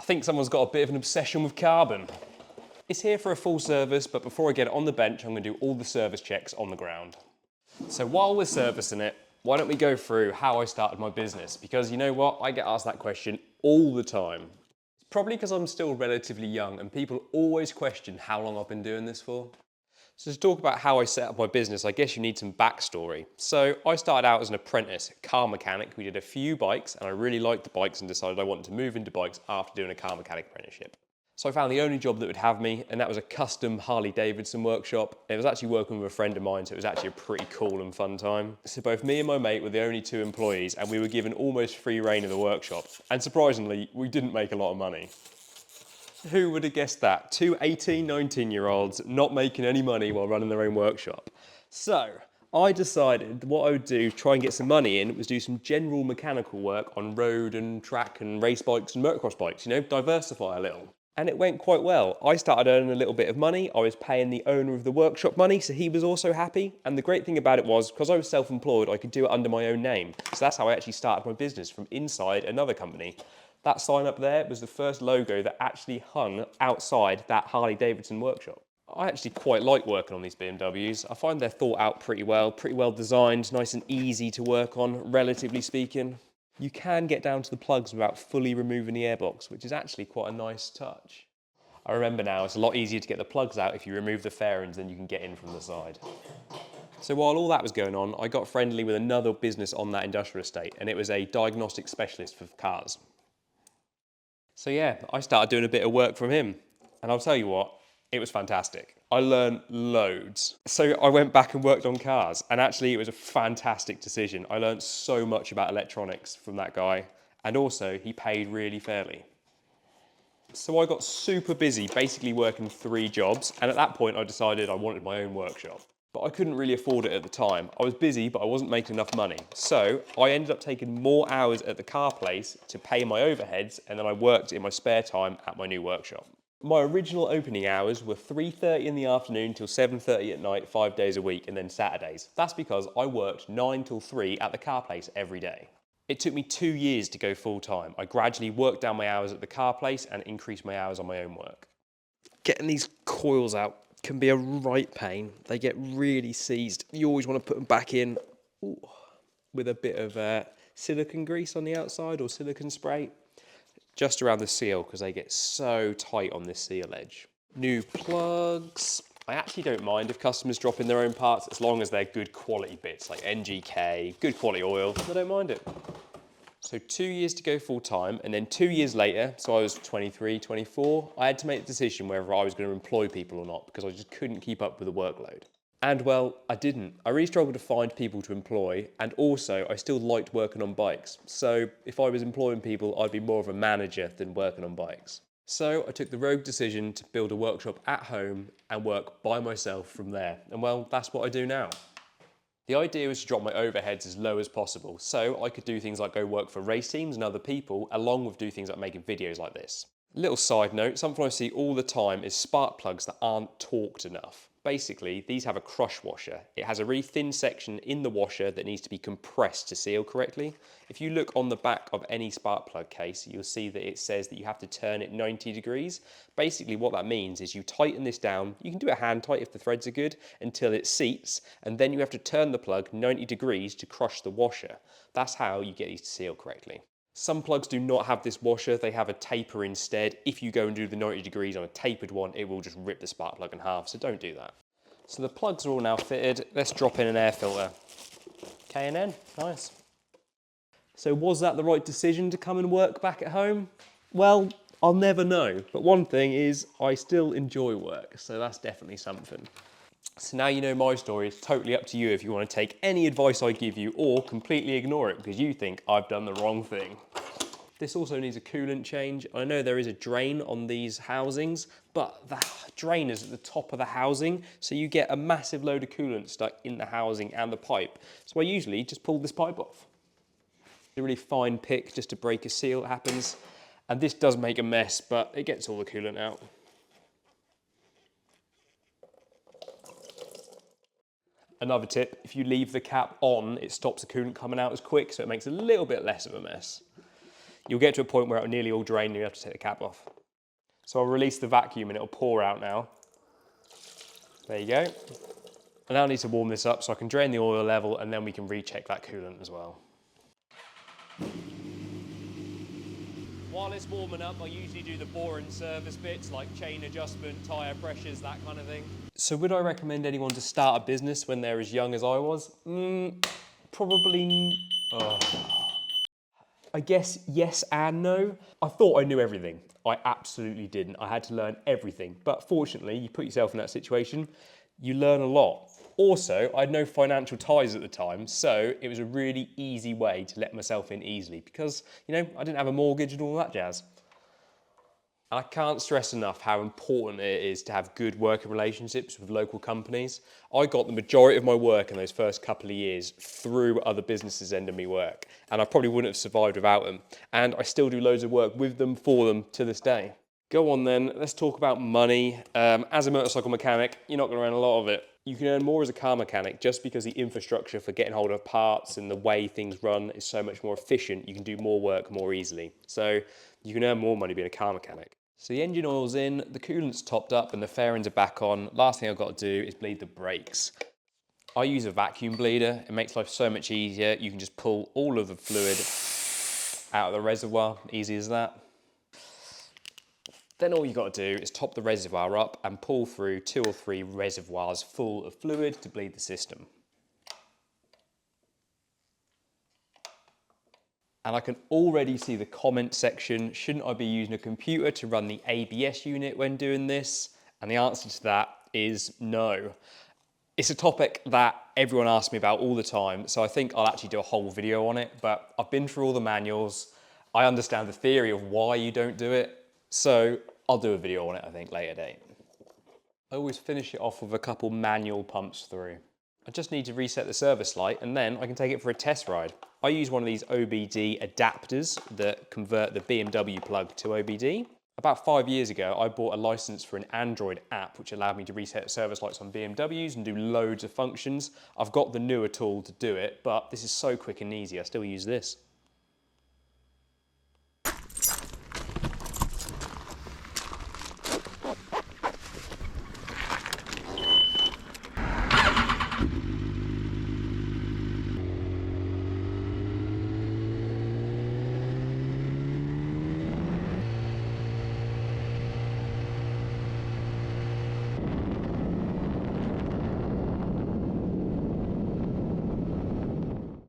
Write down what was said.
think someone's got a bit of an obsession with carbon. It's here for a full service, but before I get it on the bench, I'm going to do all the service checks on the ground. So while we're servicing it, why don't we go through how I started my business? Because you know what, I get asked that question all the time. It's probably because I'm still relatively young and people always question how long I've been doing this for. So to talk about how I set up my business, I guess you need some backstory. So I started out as an apprentice car mechanic. We did a few bikes and I really liked the bikes and decided I wanted to move into bikes after doing a car mechanic apprenticeship. So I found the only job that would have me, and that was a custom Harley-Davidson workshop. It was actually working with a friend of mine, so it was actually a pretty cool and fun time. So both me and my mate were the only 2 employees, and we were given almost free rein of the workshop. And surprisingly, we didn't make a lot of money. Who would have guessed that? 2 18, 19-year-olds not making any money while running their own workshop. So I decided what I would do, try and get some money in, was do some general mechanical work on road and track and race bikes and motocross bikes, you know, diversify a little. And it went quite well. I started earning a little bit of money. I was paying the owner of the workshop money, so he was also happy. And the great thing about it was, because I was self-employed, I could do it under my own name. So that's how I actually started my business, from inside another company. That sign up there was the first logo that actually hung outside that Harley-Davidson workshop. I actually quite like working on these BMWs. I find they're thought out pretty well designed, nice and easy to work on, relatively speaking. You can get down to the plugs without fully removing the airbox, which is actually quite a nice touch. I remember now, it's a lot easier to get the plugs out if you remove the fairings than you can get in from the side. So while all that was going on, I got friendly with another business on that industrial estate, and it was a diagnostic specialist for cars. So yeah, I started doing a bit of work from him, and I'll tell you what, it was fantastic. I learned loads. So I went back and worked on cars, and actually it was a fantastic decision. I learned so much about electronics from that guy, and also he paid really fairly. So I got super busy, basically working 3 jobs, and at that point I decided I wanted my own workshop. But I couldn't really afford it at the time. I was busy, but I wasn't making enough money. So I ended up taking more hours at the car place to pay my overheads, and then I worked in my spare time at my new workshop. My original opening hours were 3:30 in the afternoon till 7:30 at night, 5 days a week, and then Saturdays. That's because I worked 9 till 3 at the car place every day. It took me 2 years to go full time. I gradually worked down my hours at the car place and increased my hours on my own work. Getting these coils out can be a right pain. They get really seized. You always want to put them back in with a bit of silicone grease on the outside or silicone spray. Just around the seal, because they get so tight on this seal edge. New plugs. I actually don't mind if customers drop in their own parts as long as they're good quality bits like NGK, good quality oil. I don't mind it. So 2 years to go full time, and then 2 years later, so I was 23, 24, I had to make the decision whether I was going to employ people or not, because I just couldn't keep up with the workload. And well, I didn't. I really struggled to find people to employ, and also I still liked working on bikes. So if I was employing people, I'd be more of a manager than working on bikes. So I took the rogue decision to build a workshop at home and work by myself from there. And well, that's what I do now. The idea was to drop my overheads as low as possible, so I could do things like go work for race teams and other people, along with do things like making videos like this. Little side note, something I see all the time is spark plugs that aren't torqued enough. Basically, these have a crush washer. It has a really thin section in the washer that needs to be compressed to seal correctly. If you look on the back of any spark plug case, you'll see that it says that you have to turn it 90 degrees. Basically, what that means is you tighten this down. You can do it hand tight if the threads are good, until it seats, and then you have to turn the plug 90 degrees to crush the washer. That's how you get these to seal correctly. Some plugs do not have this washer, they have a taper instead. If you go and do the 90 degrees on a tapered one, it will just rip the spark plug in half, so don't do that. So the plugs are all now fitted. Let's drop in an air filter. K&N, nice. So was that the right decision to come and work back at home? Well, I'll never know. But one thing is, I still enjoy work, so that's definitely something. So now you know my story. It's totally up to you if you want to take any advice I give you or completely ignore it because you think I've done the wrong thing. This also needs a coolant change. I know there is a drain on these housings, but the drain is at the top of the housing, so you get a massive load of coolant stuck in the housing and the pipe. So I usually just pull this pipe off. A really fine pick just to break a seal happens, and this does make a mess, but it gets all the coolant out. Another tip, if you leave the cap on, it stops the coolant coming out as quick, so it makes a little bit less of a mess. you'll get to a point where it'll nearly all drain and you have to take the cap off. So I'll release the vacuum and it'll pour out now. There you go. I now need to warm this up so I can drain the oil level and then we can recheck that coolant as well. While it's warming up, I usually do the boring service bits like chain adjustment, tyre pressures, that kind of thing. So would I recommend anyone to start a business when they're as young as I was? Probably, I guess yes and no. I thought I knew everything. I absolutely didn't. I had to learn everything. But fortunately, you put yourself in that situation, you learn a lot. Also, I had no financial ties at the time, so it was a really easy way to let myself in easily because, you know, I didn't have a mortgage and all that jazz. I can't stress enough how important it is to have good working relationships with local companies. I got the majority of my work in those first couple of years through other businesses ending me work, and I probably wouldn't have survived without them. And I still do loads of work with them, for them, to this day. Go on then, let's talk about money. As a motorcycle mechanic, you're not going to earn a lot of it. You can earn more as a car mechanic just because the infrastructure for getting hold of parts and the way things run is so much more efficient. You can do more work more easily. So you can earn more money being a car mechanic. So the engine oil's in, the coolant's topped up and the fairings are back on. Last thing I've got to do is bleed the brakes. I use a vacuum bleeder. It makes life so much easier. You can just pull all of the fluid out of the reservoir, easy as that. Then all you got to do is top the reservoir up and pull through 2 or 3 reservoirs full of fluid to bleed the system. And I can already see the comment section, shouldn't I be using a computer to run the ABS unit when doing this? And the answer to that is no. It's a topic that everyone asks me about all the time, so I think I'll actually do a whole video on it, but I've been through all the manuals, I understand the theory of why you don't do it, so I'll do a video on it, I think, later date. I always finish it off with a couple manual pumps through. I just need to reset the service light and then I can take it for a test ride. I use one of these OBD adapters that convert the BMW plug to OBD. About 5 years ago, I bought a license for an Android app which allowed me to reset service lights on BMWs and do loads of functions. I've got the newer tool to do it, but this is so quick and easy, I still use this.